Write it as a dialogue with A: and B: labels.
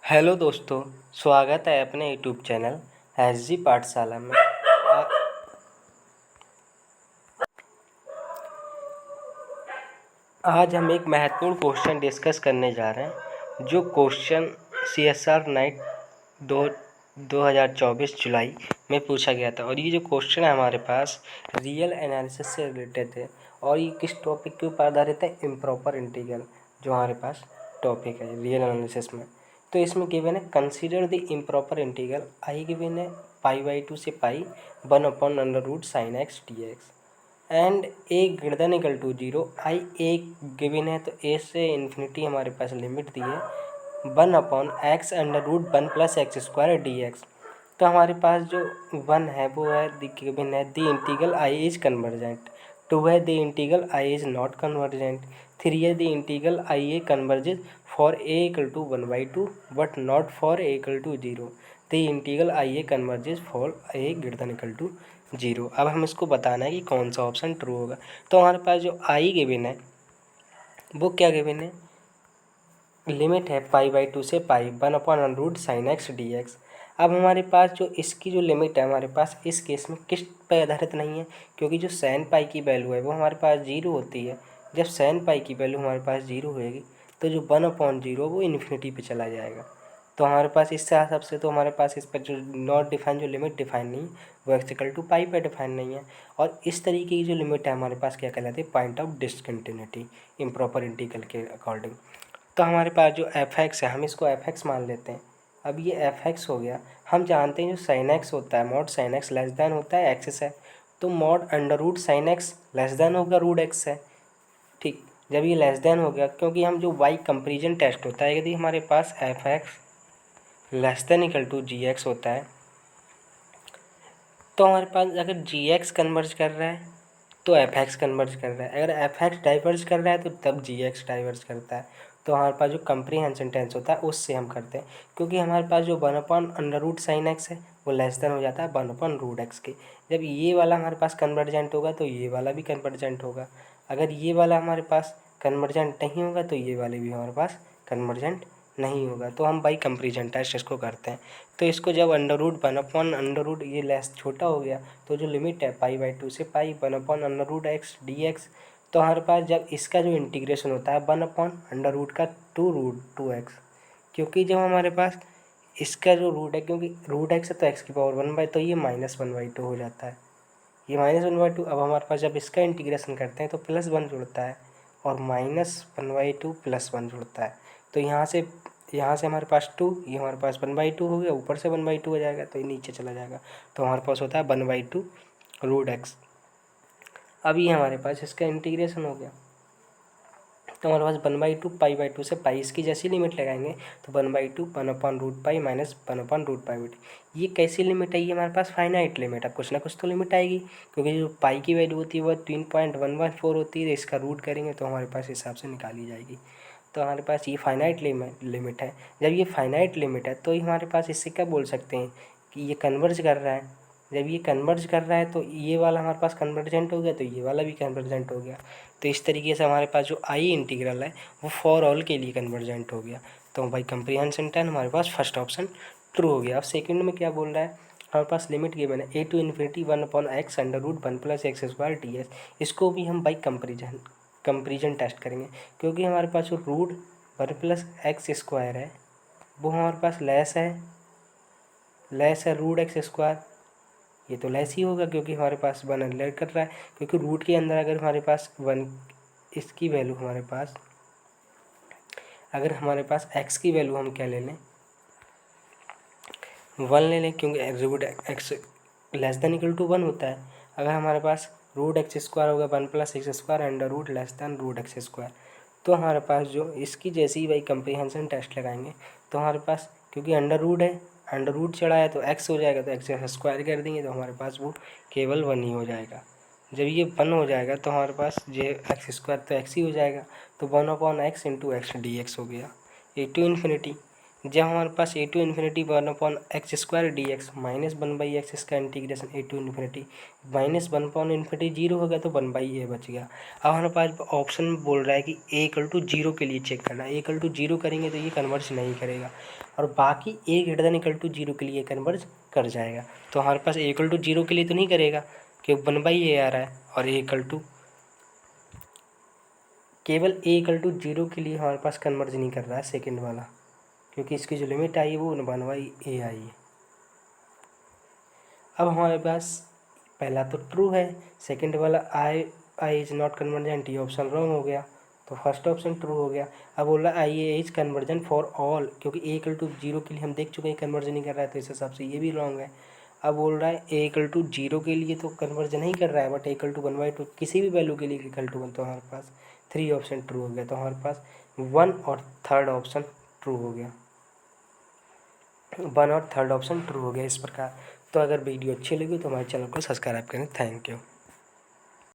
A: Hello दोस्तों, स्वागत है अपने यूट्यूब चैनल एस जी पाठशाला में। आज हम एक महत्वपूर्ण क्वेश्चन डिस्कस करने जा रहे हैं, जो क्वेश्चन CSR नाइट 2024 जुलाई में पूछा गया था। और ये जो क्वेश्चन है हमारे पास रियल एनालिसिस से रिलेटेड है। और ये किस टॉपिक के ऊपर आधारित है? इम्प्रॉपर इंटीग्रल, जो हमारे पास टॉपिक है रियल एनालिसिस में। तो इसमें गिवन है consider the improper integral I given है π/2 से pi 1/√sin x dx and a greater than equal to 0। I a given है, तो ए से इन्फिनिटी हमारे पास लिमिट दी है 1/x√1 + x²dx। तो हमारे पास जो 1 है वो है गिवन है the integral I is convergent. 2 है the integral I is not convergent. 3 है the integral I a converges for a equal to 1/2 but not for a equal to 0। The integral I a converges for a greater than equal to 0। अब हम इसको बताना है कि कौन सा option true होगा। तो हमारे पास जो आई गिवन है वो क्या गिवन है? लिमिट है π/2 से पाई 1/√sin x dx। अब हमारे पास जो इसकी जो लिमिट है हमारे पास इस केस में किस पे आधारित नहीं है, क्योंकि जो sin पाई की वैल्यू है वो हमारे पास 0 होती है। जब sin पाई की वैल्यू हमारे पास 0 होएगी तो जो 1/0 वो इन्फिनिटी पे चला जाएगा। तो हमारे पास इस हिसाब से तो हमारे पास इस पर जो नॉट डिफाइन जो लिमिट डिफाइन नहीं वो x=पाई पे डिफाइन नहीं है। और इस तरीके की जो लिमिट है हमारे पास क्या कहलाती है? Point of discontinuity improper integral के अकॉर्डिंग। तो हमारे पास जो f(x) है हम इसको f(x) मान लेते हैं। अब ये f(x) हो गया। हम जानते हैं जो sin x होता है mod sin x less than होता है x है। तो mod under root sin x less than होगा रूट x है। ठीक, जब ये लेस देन हो गया, क्योंकि हम जो y कंपेरिजन टेस्ट होता है, यदि हमारे पास f(x) less than equal to gx होता है, तो हमारे पास अगर gx कन्वर्ज कर रहा है तो f(x) कन्वर्ज कर रहा है। अगर f(x) डाइवर्ज कर रहा है तो तब gx डाइवर्ज करता है। तो हमारे पास जो कंप्रीहेंशन टेंस होता है उससे हम करते हैं, क्योंकि हमारे पास जो 1/√sin x है वो लेस देन हो जाता है 1/√x के। जब ये वाला हमारे पास कन्वर्जेंट होगा तो ये वाला भी कन्वर्जेंट होगा। अगर ये वाला हमारे पास कन्वर्जेंट नहीं होगा तो ये वाले भी हमारे पास कन्वर्जेंट नहीं होगा। तो हम बाई कंपेरिजन टेस्ट इसको करते हैं। तो इसको जब अंडर रूट ये लेस छोटा हो गया तो जो लिमिट है π/2 से पाई 1/√x dx। तो हमारे पास जब इसका जो इंटीग्रेशन होता है 1/√2x, क्योंकि जब हमारे पास इसका जो रूट है, क्योंकि रूट x है तो x⁻1 तो ये -1/2 हो जाता है। ये -1/2। अब हमारे पास जब इसका इंटीग्रेशन करते हैं तो +1 जुड़ता है और -1/2 +1 जुड़ता है। तो यहाँ से हमारे पास 2, ये हमारे पास 1/2 हो गया, ऊपर से 1/2 हो जाएगा तो ये नीचे चला जाएगा। तो हमारे पास होता है 1/2√x। अब ये हमारे पास इसका इंटीग्रेशन हो गया, तो हमारे पास 1/2 π/2 से पाई, इसकी जैसी लिमिट लगाएंगे तो 1/2 1/√पाई माइनस 1/√पाई। ये कैसी लिमिट है? ये हमारे पास फाइनाइट लिमिट है, कुछ ना कुछ तो लिमिट आएगी, क्योंकि जो पाई की वैल्यू होती है वो 3.114 होती है। इसका रूट करेंगे तो हमारे पास हिसाब से निकाली जाएगी। तो हमारे पास ये फाइनाइट लिमिट है। जब ये फाइनाइट लिमिट है तो ये हमारे पास इससे क्या बोल सकते हैं कि ये कन्वर्ज कर रहा है। जब ये कन्वर्ज कर रहा है तो ये वाला हमारे पास कन्वर्जेंट हो गया, तो ये वाला भी कन्वर्जेंट हो गया। तो इस तरीके से हमारे पास जो आई इंटीग्रल है वो फॉर ऑल के लिए कन्वर्जेंट हो गया। तो भाई कंप्रीहेंशन टेन हमारे पास फर्स्ट ऑप्शन ट्रू हो गया। अब सेकंड में क्या बोल रहा है? हमारे पास लिमिट गिवन है a to ∞ 1/x √1 + x² dx। इसको भी हम बाई कंपेरिजन टेस्ट करेंगे, क्योंकि हमारे पास जो रूट 1 + x² है वो हमारे पास लेस है √x²। ये तो लेस ही होगा, क्योंकि हमारे पास 1 अंडर कर रहा है, क्योंकि रूट के अंदर अगर हमारे पास 1 इसकी वैल्यू हमारे पास, अगर हमारे पास x की वैल्यू हम क्या ले लें, 1 ले लें, क्योंकि root x less than equal to 1 होता है। अगर हमारे पास √x² होगा 1 + x² under root less than √x², तो हमारे पास जो इसकी जैसी ही भाई कंप्रीहेंशन टेस्ट लगाएंगे तो हमारे पास, क्योंकि अंडर रूट है, अंडर रूट चढ़ा है तो x हो जाएगा, तो x² कर देंगे तो हमारे पास वो केवल 1 ही हो जाएगा। जब ये 1 हो जाएगा तो हमारे पास जो x² तो x ही हो जाएगा। तो 1/x × x dx हो गया a to ∞। जब हमारे पास a to infinity 1/x² dx -1/x इसका इंटीग्रेशन ए टू इन्फिनिटी -1/∞ 0 हो गया तो 1/a बच गया। अब हमारे पास ऑप्शन में बोल रहा है कि a = 0 के लिए चेक करना है। a = 0 करेंगे तो ये कन्वर्ज नहीं करेगा और बाकी a 0 के लिए कन्वर्ज कर जाएगा। तो हमारे पास a = 0 के लिए तो नहीं करेगा क्योंकि 1/a आ रहा है और केवल a = 0 के लिए हमारे पास कन्वर्ज नहीं कर रहा है सेकंड वाला, क्योंकि इसकी जो लिमिट आई है वो 1/a आई है। अब हमारे पास पहला तो ट्रू है, सेकंड वाला आई इज नॉट कन्वर्जेंट, ये ऑप्शन रॉन्ग हो गया, तो फर्स्ट ऑप्शन ट्रू हो गया। अब बोल रहा है आई ए इज कन्वर्जन फॉर ऑल, क्योंकि a = 0 के लिए हम देख चुके हैं कन्वर्जन नहीं कर रहा है, तो इस हिसाब से ये भी रॉन्ग है। अब बोल रहा है a = 0 के लिए तो कन्वर्जन नहीं कर रहा है, बट a = 1/2 किसी भी वैल्यू के लिए =1, तो हमारे पास 3 ऑप्शन ट्रू हो गया। तो हमारे पास 1 और थर्ड ऑप्शन ट्रू हो गया, 1 और थर्ड ऑप्शन ट्रू हो गया इस प्रकार। तो अगर वीडियो अच्छी लगी तो हमारे चैनल को सब्सक्राइब करें। Thank you.